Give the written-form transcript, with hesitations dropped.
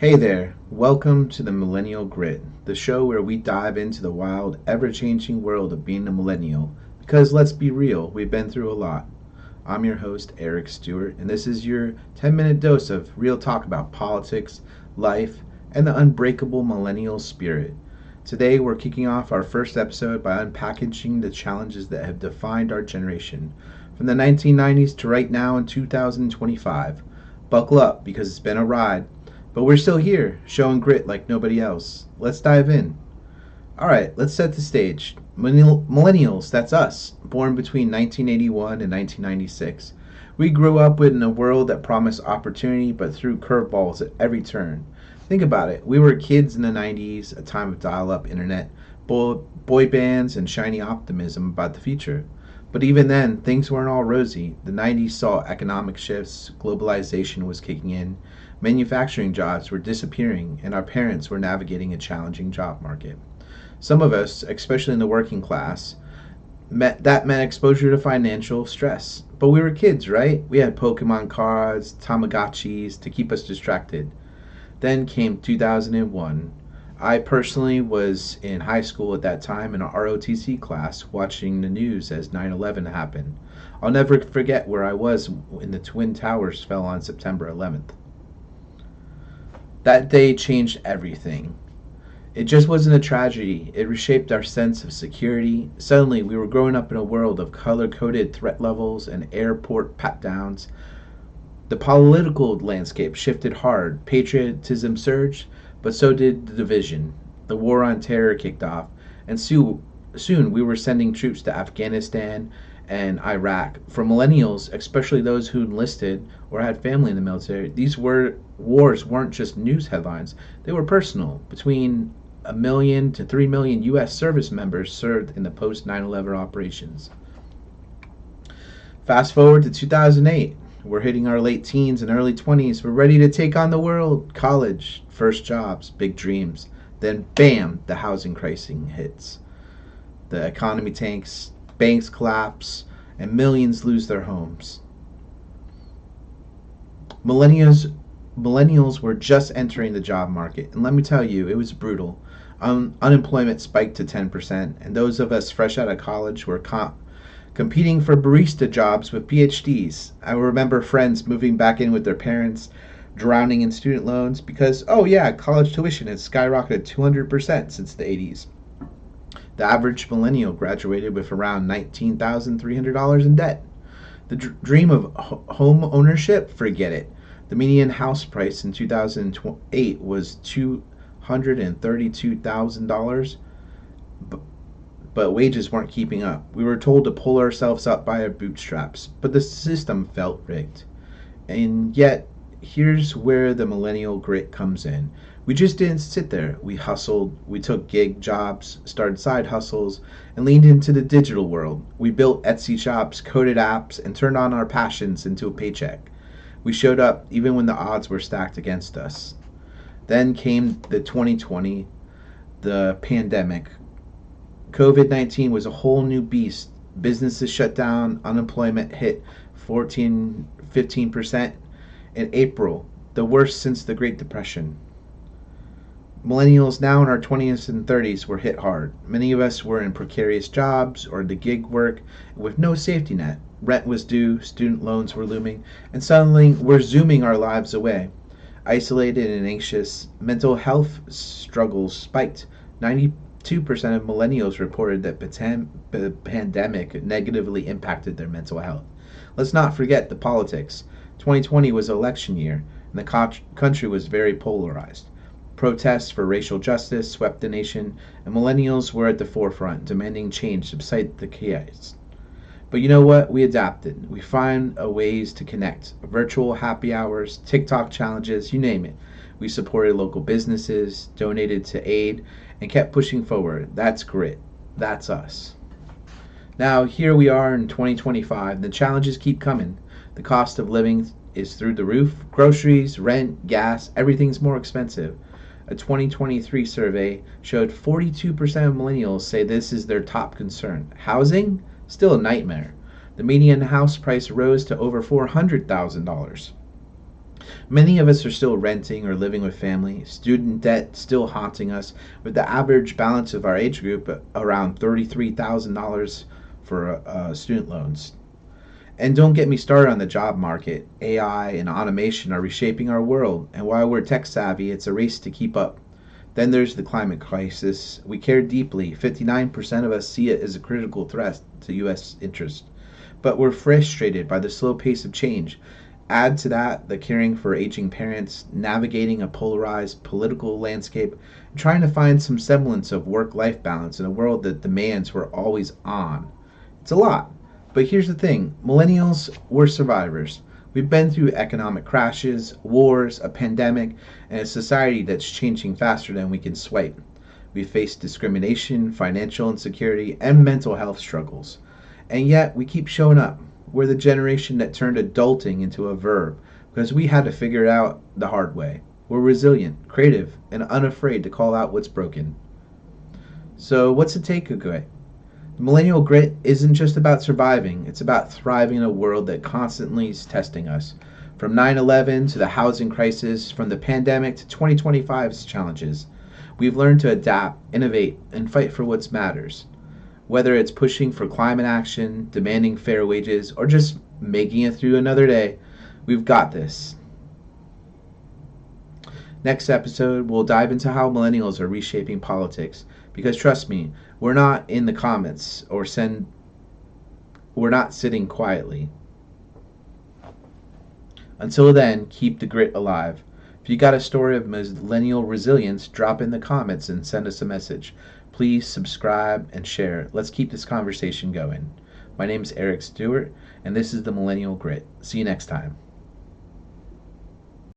Hey there, welcome to the Millennial Grit, the show where we dive into the wild, ever changing world of being a millennial. Because let's be real, we've been through a lot. I'm your host, Eric Stewart, and this is your 10-minute dose of real talk about politics, life, and the unbreakable millennial spirit. Today, we're kicking off our first episode by unpackaging the challenges that have defined our generation, from the 1990s to right now in 2025. Buckle up because it's been a ride. But we're still here, showing grit like nobody else. Let's dive in. Alright, let's set the stage. Millennials, that's us, born between 1981 and 1996. We grew up in a world that promised opportunity but threw curveballs at every turn. Think about it. We were kids in the 90s, a time of dial up internet, boy bands, and shiny optimism about the future. But even then, things weren't all rosy. The 90s saw economic shifts, globalization was kicking in, manufacturing jobs were disappearing, and our parents were navigating a challenging job market. Some of us, especially in the working class, that meant exposure to financial stress. But we were kids, right? We had Pokemon cards, Tamagotchis to keep us distracted. Then came 2001. I personally was in high school at that time in an ROTC class watching the news as 9/11 happened. I'll never forget where I was when the Twin Towers fell on September 11th. That day changed everything. It just wasn't a tragedy, it reshaped our sense of security. Suddenly, we were growing up in a world of color coded threat levels and airport pat downs. The political landscape shifted hard, patriotism surged, but so did the division. The war on terror kicked off, and soon we were sending troops to Afghanistan and Iraq. For millennials, especially those who enlisted or had family in the military, these wars weren't just news headlines, they were personal. Between a million to 3 million U.S. service members served in the post 9/11 operations. Fast forward to 2008. We're hitting our late teens and early 20s. We're ready to take on the world. College, first jobs, big dreams. Then, bam, the housing crisis hits. The economy tanks, banks collapse, and millions lose their homes. Millennials were just entering the job market, and let me tell you, it was brutal. Unemployment spiked to 10%, and those of us fresh out of college were competing for barista jobs with PhDs. I remember friends moving back in with their parents, drowning in student loans because, oh yeah, college tuition has skyrocketed 200% since the 80s. The average millennial graduated with around $19,300 in debt. The dream of home ownership, forget it. The median house price in 2008 was $232,000, but wages weren't keeping up. We were told to pull ourselves up by our bootstraps, but the system felt rigged. And yet, here's where the millennial grit comes in. We just didn't sit there. We hustled, we took gig jobs, started side hustles, and leaned into the digital world. We built Etsy shops, coded apps, and turned on our passions into a paycheck. We showed up even when the odds were stacked against us. Then came the 2020, the pandemic. COVID-19 was a whole new beast. Businesses shut down, unemployment hit 15% in April, the worst since the Great Depression. Millennials now in our 20s and 30s were hit hard. Many of us were in precarious jobs or the gig work with no safety net. Rent was due, student loans were looming, and suddenly we're zooming our lives away. Isolated and anxious, mental health struggles spiked. 92% of millennials reported that the pandemic negatively impacted their mental health. Let's not forget the politics. 2020 was election year, and the country was very polarized. Protests for racial justice swept the nation, and millennials were at the forefront, demanding change despite the chaos. But you know what? We adapted. We found ways to connect. Virtual happy hours, TikTok challenges, you name it. We supported local businesses, donated to aid, and kept pushing forward. That's grit. That's us. Now, here we are in 2025, and the challenges keep coming. The cost of living is through the roof. Groceries, rent, gas, everything's more expensive. A 2023 survey showed 42% of millennials say this is their top concern. Housing? Still a nightmare. The median house price rose to over $400,000. Many of us are still renting or living with family, student debt still haunting us, with the average balance of our age group at around $33,000 for student loans. And don't get me started on the job market. AI and automation are reshaping our world, and while we're tech savvy, it's a race to keep up. Then there's the climate crisis. We care deeply. 59% of us see it as a critical threat to U.S. interest. But we're frustrated by the slow pace of change. Add to that the caring for aging parents, navigating a polarized political landscape, and trying to find some semblance of work life balance in a world that demands we're always on. It's a lot. But here's the thing, millennials, we're survivors. We've been through economic crashes, wars, a pandemic, and a society that's changing faster than we can swipe. We've faced discrimination, financial insecurity, and mental health struggles. And yet, we keep showing up. We're the generation that turned adulting into a verb because we had to figure it out the hard way. We're resilient, creative, and unafraid to call out what's broken. So, what's the takeaway? Millennial grit isn't just about surviving, it's about thriving in a world that constantly is testing us. From 9/11 to the housing crisis, from the pandemic to 2025's challenges, we've learned to adapt, innovate, and fight for what matters. Whether it's pushing for climate action, demanding fair wages, or just making it through another day, we've got this. Next episode, we'll dive into how millennials are reshaping politics. Because trust me, we're not in the comments we're not sitting quietly. Until then, keep the grit alive. If you got a story of millennial resilience, drop in the comments and send us a message. Please subscribe and share. Let's keep this conversation going. My name is Eric Stewart, and this is the Millennial Grit. See you next time.